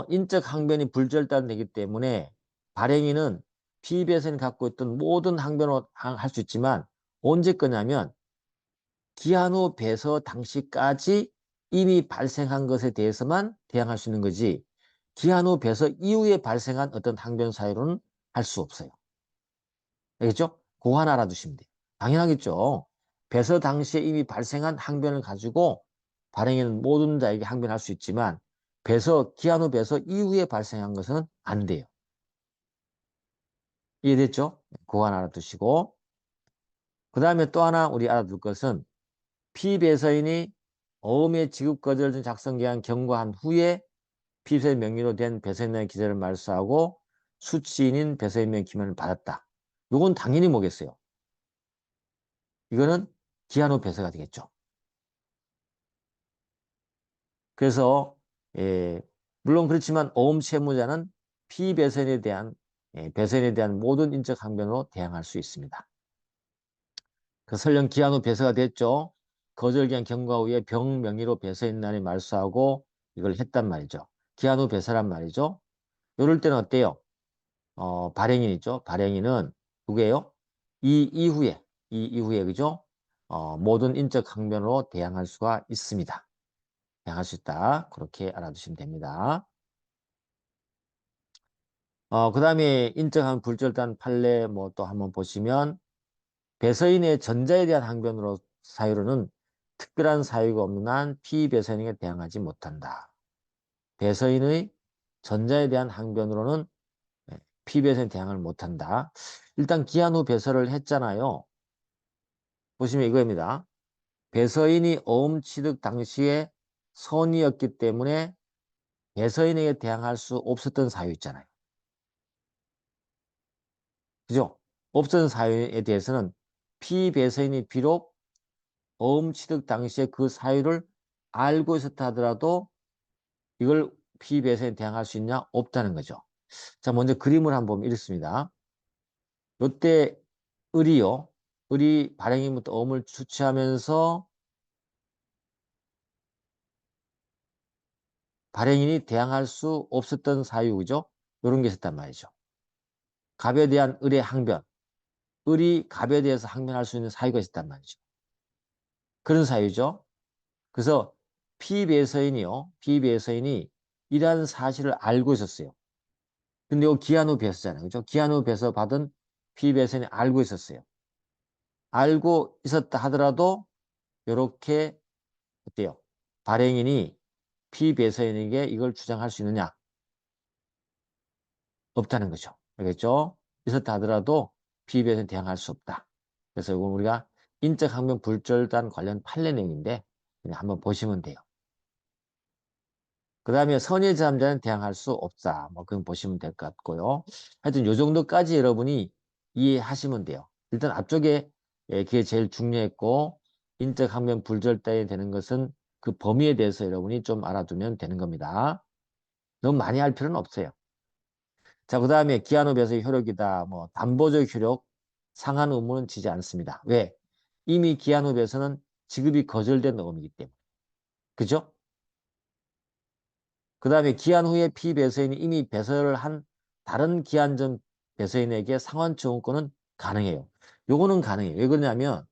[SPEAKER 1] 인적 항변이 불절단되기 때문에 발행인은 피배선이 갖고 있던 모든 항변을 할 수 있지만 언제 거냐면 기한 후 배서 당시까지 이미 발생한 것에 대해서만 대항할 수 있는 거지 기한 후 배서 이후에 발생한 어떤 항변 사유로는 할 수 없어요. 알겠죠? 그거 하나 알아두시면 돼요. 당연하겠죠. 배서 당시에 이미 발생한 항변을 가지고 발행인은 모든 자에게 항변할 수 있지만 기한 후 배서 이후에 발생한 것은 안 돼요. 이해됐죠? 그거 하나 알아두시고 그 다음에 또 하나 우리 알아둘 것은 피배서인이 어음의 지급거절 등 작성기한 경과한 후에 피서의 명의로 된 배서인의 기재를 말소하고 수취인인 배서인의 기면을 받았다. 이건 당연히 뭐겠어요? 이거는 기한 후 배서가 되겠죠. 그래서 물론 그렇지만 어음 채무자는 피배서인에 대한 배서인에 대한 모든 인적 항변으로 대항할 수 있습니다. 그 설령 기한 후 배서가 됐죠. 거절기한 경과 후에 병 명의로 배서인단에 말소하고 이걸 했단 말이죠. 기한 후 배서란 말이죠. 이럴 때는 어때요? 발행인 있죠. 발행인은 누구예요? 이 이후에 그죠? 모든 인적 항변으로 대항할 수가 있습니다. 대항할 수 있다. 그렇게 알아두시면 됩니다. 그 다음에 인적한 불절단 판례 뭐 또 한번 보시면 배서인의 전자에 대한 항변으로 사유로는 특별한 사유가 없는 한 피배서인에게 대항하지 못한다. 배서인의 전자에 대한 항변으로는 P배선에 대항을 못한다. 일단 기한 후 배설을 했잖아요. 보시면 이거입니다. 배서인이 어음 취득 당시에 선이었기 때문에 배서인에게 대항할 수 없었던 사유 있잖아요. 그죠? 없었던 사유에 대해서는 피배서인이 비록 어음 취득 당시에 그 사유를 알고 있었다 하더라도 이걸 피배서인에 대항할 수 있냐? 없다는 거죠. 자, 먼저 그림을 한번 보면 이렇습니다. 이때 을이요. 을이 발행인부터 어음을 추취하면서 발행인이 대항할 수 없었던 사유, 그죠? 이런 게 있었단 말이죠. 갑에 대한 을의 항변. 을이 갑에 대해서 항변할 수 있는 사유가 있었단 말이죠. 그런 사유죠. 그래서 피배서인이요. 피배서인이 이러한 사실을 알고 있었어요. 근데 이거 기한 후 배서잖아요. 그죠? 기한 후 배서 받은 피배서인이 알고 있었어요. 알고 있었다 하더라도 이렇게 어때요? 발행인이 피배서인에게 이걸 주장할 수 있느냐? 없다는 거죠. 알겠죠? 있었다 하더라도 피배서인 대항할 수 없다. 그래서 이건 우리가 인적 항변 불절단 관련 판례 내용인데 그냥 한번 보시면 돼요. 그 다음에 선의 제3자는 대항할 수 없다. 뭐 그건 보시면 될 것 같고요. 하여튼 요 정도까지 여러분이 이해하시면 돼요. 일단 앞쪽에 그게 제일 중요했고 인적 항변 불절단이 되는 것은 그 범위에 대해서 여러분이 좀 알아두면 되는 겁니다. 너무 많이 할 필요는 없어요. 자, 그 다음에 기한 후 배서의 효력이다. 뭐 담보적 효력 상한 의무는 지지 않습니다. 왜? 이미 기한 후 배서는 지급이 거절된 어음이기 때문에. 그죠? 그 다음에 기한 후에 피배서인이 이미 배서를 한 다른 기한 전 배서인에게 상환 청구권은 가능해요. 요거는 가능해요. 왜 그러냐면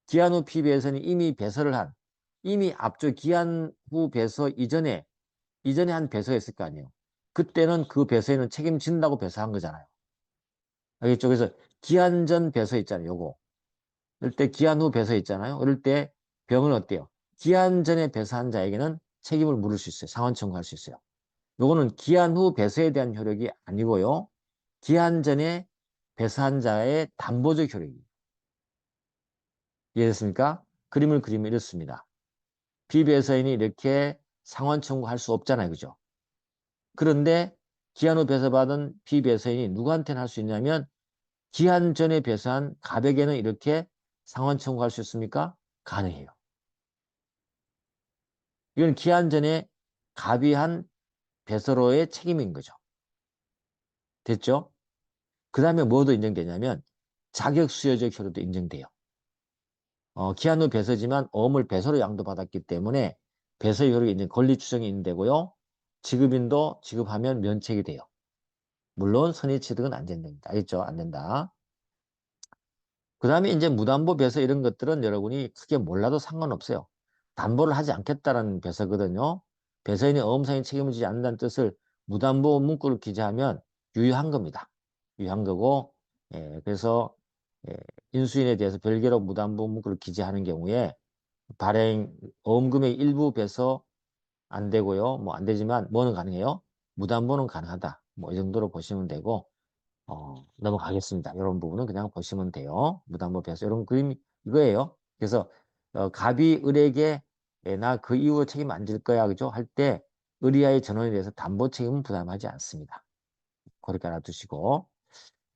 [SPEAKER 1] 기한 후 피배서인이 이미 배서를 한 이미 앞쪽 기한 후 배서 이전에 한 배서가 있을 거 아니에요. 그때는 그 배서인은 책임진다고 배서한 거잖아요. 알겠죠? 그래서 기한 전 배서 있잖아요. 요거. 이럴 때 기한 후 배서 있잖아요. 이럴 때 병은 어때요? 기한 전에 배서한 자에게는 책임을 물을 수 있어요. 상환 청구할 수 있어요. 요거는 기한 후 배서에 대한 효력이 아니고요. 기한 전에 배서한 자의 담보적 효력이에요. 이해됐습니까? 그림을 그리면 이렇습니다. 비배서인이 이렇게 상환 청구할 수 없잖아요. 그죠? 그런데 기한 후 배서받은 비배서인이 누구한테는 할 수 있냐면 기한 전에 배서한 갑에게는 이렇게 상환 청구할 수 있습니까? 가능해요. 이건 기한 전에 갑이 한 배서로의 책임인 거죠. 됐죠? 그 다음에 뭐도 인정되냐면 자격수여적 효력도 인정돼요. 기한 후 배서지만 어음을 배서로 양도받았기 때문에 배서 효력이 인정, 권리 추정이 인정되고요. 지급인도 지급하면 면책이 돼요. 물론 선의 취득은 안 된답니다. 알겠죠? 안 된다. 그 다음에 이제 무담보 배서 이런 것들은 여러분이 크게 몰라도 상관없어요. 담보를 하지 않겠다라는 배서거든요. 배서인이 어음상의 책임을 지지 않는다는 뜻을 무담보 문구를 기재하면 유효한 겁니다. 유효한 거고, 그래서 인수인에 대해서 별개로 무담보 문구를 기재하는 경우에 발행 어음금액 일부 배서 안 되고요. 뭐 안 되지만 뭐는 가능해요? 무담보는 가능하다. 뭐 이 정도로 보시면 되고 넘어가겠습니다. 이런 부분은 그냥 보시면 돼요. 무담보 배서 이런 그림 이거예요. 그래서 갑이 을에게 나 그 이후로 책임 안 질 거야 그죠? 할 때 을이하의 전원에 대해서 담보 책임은 부담하지 않습니다. 그렇게 알아두시고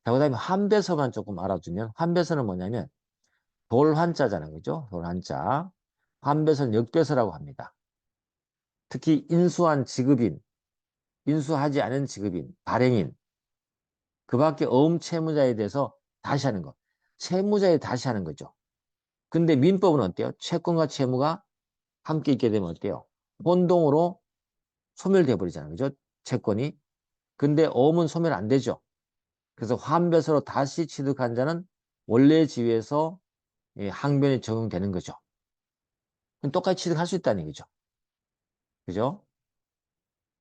[SPEAKER 1] 자, 그다음에 환배서만 조금 알아두면 환배서는 뭐냐면 돌환자잖아요. 그죠? 돌환자. 환배서는 역배서라고 합니다. 특히 인수한 지급인, 인수하지 않은 지급인, 발행인 그 밖에 어음 채무자에 대해서 다시 하는 거. 채무자에 다시 하는 거죠. 근데 민법은 어때요? 채권과 채무가 함께 있게 되면 어때요? 혼동으로 소멸돼 버리잖아요. 그죠? 채권이. 근데 어음은 소멸 안 되죠. 그래서 환배서로 다시 취득한 자는 원래 지위에서 항변이 적용되는 거죠. 그럼 똑같이 취득할 수 있다는 얘기죠. 그죠?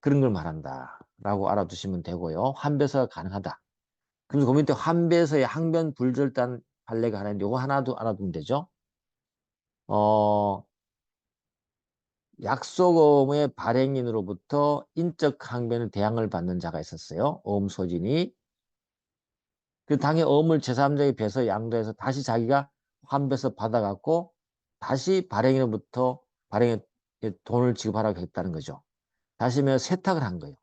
[SPEAKER 1] 그런 걸 말한다. 라고 알아두시면 되고요. 환배서가 가능하다. 그래서 그 밑에 환배서의 항변 불절단 판례가 하나 있는데 요거 하나도 알아두면 되죠. 어, 약속어음의 발행인으로부터 인적 항변의 대항을 받는 자가 있었어요. 어음 소진이. 그 당의 어음을 제3자에게 배서 양도해서 다시 자기가 환배서 받아갖고 다시 발행인으로부터 발행에 돈을 지급하라고 했다는 거죠. 다시 면 세탁을 한 거예요.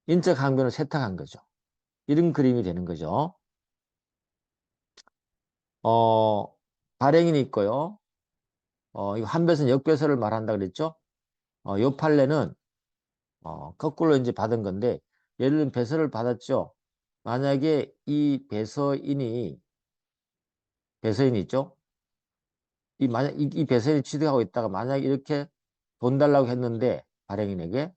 [SPEAKER 1] 인적 항변을 세탁한 거죠. 이런 그림이 되는 거죠. 어, 발행인이 있고요. 이거 환배서는 역배서를 말한다 그랬죠. 요 판례는 거꾸로 이제 받은 건데, 예를 들면 배서를 받았죠. 만약에 이 배서인이 있죠. 이 배서인이 취득하고 있다가 만약에 이렇게 돈 달라고 했는데, 발행인에게.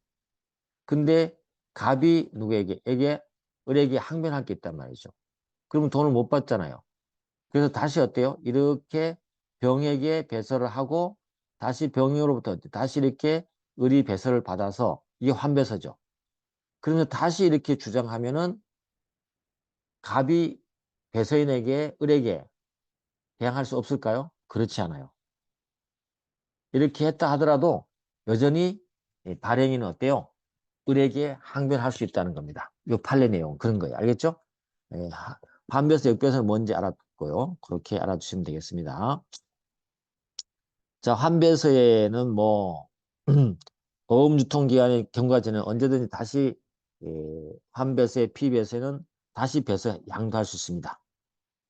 [SPEAKER 1] 근데 갑이 을에게 항변할 게 있단 말이죠. 그러면 돈을 못 받잖아요. 그래서 다시 어때요? 이렇게 병에게 배서를 하고 다시 병으로부터 다시 이렇게 을이 배서를 받아서 이게 환배서죠. 그러면 다시 이렇게 주장하면은 갑이 배서인에게 을에게 대항할 수 없을까요? 그렇지 않아요. 이렇게 했다 하더라도 여전히 발행인은 어때요? 을에게 항변할 수 있다는 겁니다. 이 판례 내용 그런 거예요. 알겠죠? 예, 환배서 역배서는 뭔지 알았고요. 그렇게 알아두시면 되겠습니다. 자, 환배서에는 뭐 보험 유통기한의 경과전에 언제든지 다시 환배서의 피배서에는 다시 배서 양도할 수 있습니다.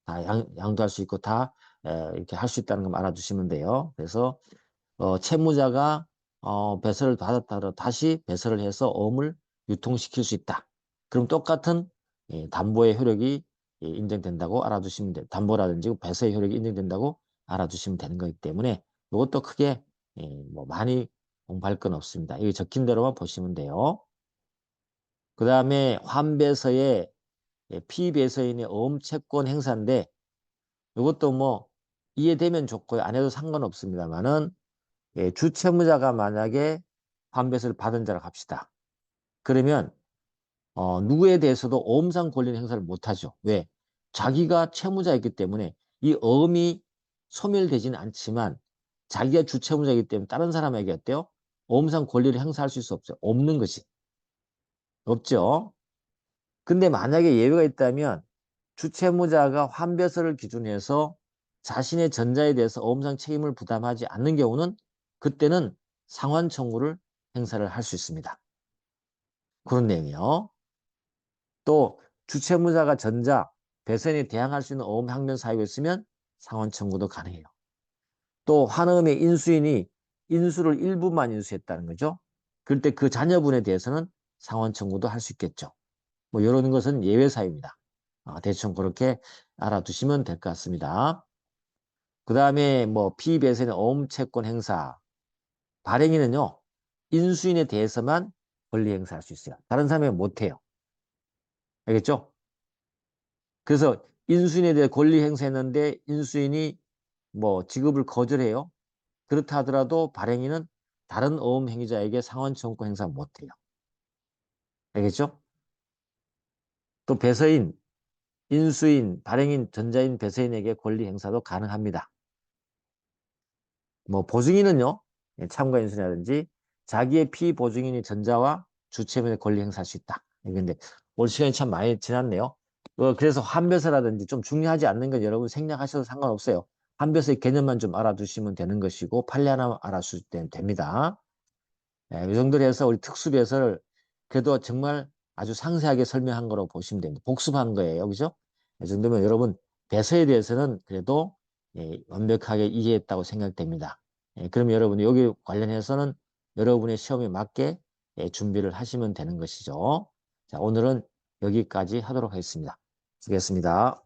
[SPEAKER 1] 다 양도할 수 있고 다 이렇게 할 수 있다는 걸 알아두시면 돼요. 그래서 채무자가 배서를 받았다 하더라도 다시 배서를 해서 어음을 유통시킬 수 있다. 그럼 똑같은 담보의 효력이 인정된다고 알아두시면 돼요. 담보라든지 배서의 효력이 인정된다고 알아두시면 되는 거기 때문에 이것도 크게 뭐 많이 공부할 건 없습니다. 여기 적힌 대로만 보시면 돼요. 그 다음에 환배서의 피배서인의 어음 채권 행사인데 이것도 뭐 이해되면 좋고요. 안 해도 상관없습니다만은 주채무자가 만약에 환배서를 받은 자라고 합시다. 그러면 누구에 대해서도 어음상 권리는 행사를 못하죠. 왜? 자기가 채무자이기 때문에 이 어음이 소멸되지는 않지만 자기가 주채무자이기 때문에 다른 사람에게 어때요? 어음상 권리를 행사할 수 없어요. 없는 것이. 없죠. 근데 만약에 예외가 있다면 주채무자가 환배서를 기준해서 자신의 전자에 대해서 어음상 책임을 부담하지 않는 경우는 그때는 상환 청구를 행사를 할 수 있습니다. 그런 내용이요. 또 주채무자가 전자, 배선에 대항할 수 있는 어음 항변 사유가 있으면 상환 청구도 가능해요. 또 환음의 인수인이 인수를 일부만 인수했다는 거죠. 그럴 때 그 자녀분에 대해서는 상환 청구도 할 수 있겠죠. 뭐 이런 것은 예외 사유입니다. 대충 그렇게 알아두시면 될 것 같습니다. 그 다음에 뭐 피배선의 어음 채권 행사, 발행인은요 인수인에 대해서만 권리 행사할 수 있어요. 다른 사람에게 못해요. 알겠죠? 그래서 인수인에 대해 권리 행사했는데 인수인이 뭐 지급을 거절해요. 그렇다 하더라도 발행인은 다른 어음 행위자에게 상환 청구 행사 못해요. 알겠죠? 또 배서인, 인수인, 발행인, 전자인, 배서인에게 권리 행사도 가능합니다. 뭐 보증인은요, 참가 인수라든지 자기의 피보증인이 전자와 주체면에 권리 행사할 수 있다. 근데 올 시간이 참 많이 지났네요. 그래서 환배서라든지 좀 중요하지 않는 건 여러분 생략하셔도 상관없어요. 환배서의 개념만 좀 알아두시면 되는 것이고 판례 하나 알아두시면 됩니다. 이 정도로 해서 우리 특수배서를 그래도 정말 아주 상세하게 설명한 거로 보시면 됩니다. 복습한 거예요. 그죠? 이 정도면 여러분 배서에 대해서는 그래도 완벽하게 이해했다고 생각됩니다. 그럼 여러분이 여기 관련해서는 여러분의 시험에 맞게 준비를 하시면 되는 것이죠. 자, 오늘은 여기까지 하도록 하겠습니다. 수고했습니다.